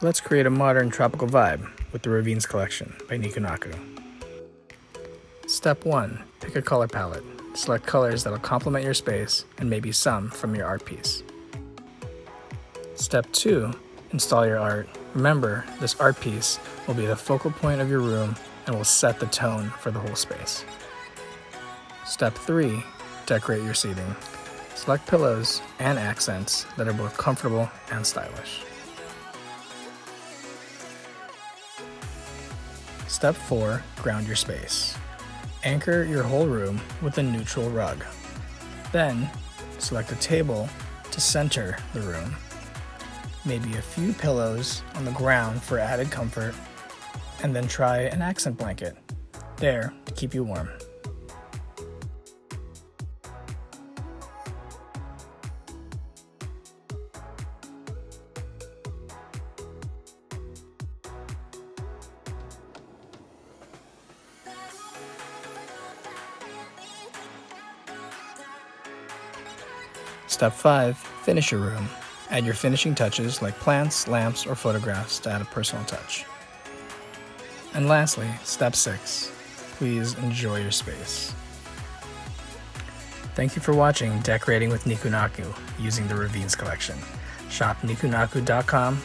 Let's create a modern tropical vibe with the Ravines collection by Niku Naku. Step 1. Pick a color palette. Select colors that will complement your space and maybe some from your art piece. Step 2. Install your art. Remember, this art piece will be the focal point of your room and will set the tone for the whole space. Step 3. Decorate your seating. Select pillows and accents that are both comfortable and stylish. Step 4. Ground your space. Anchor your whole room with a neutral rug. Then, select a table to center the room. Maybe a few pillows on the ground for added comfort, and then try an accent blanket there to keep you warm. Step 5. Finish your room. Add your finishing touches like plants, lamps, or photographs to add a personal touch. And lastly, Step 6. Please enjoy your space. Thank you for watching Decorating with Niku Naku using the Ravines collection. Shop nikunaku.com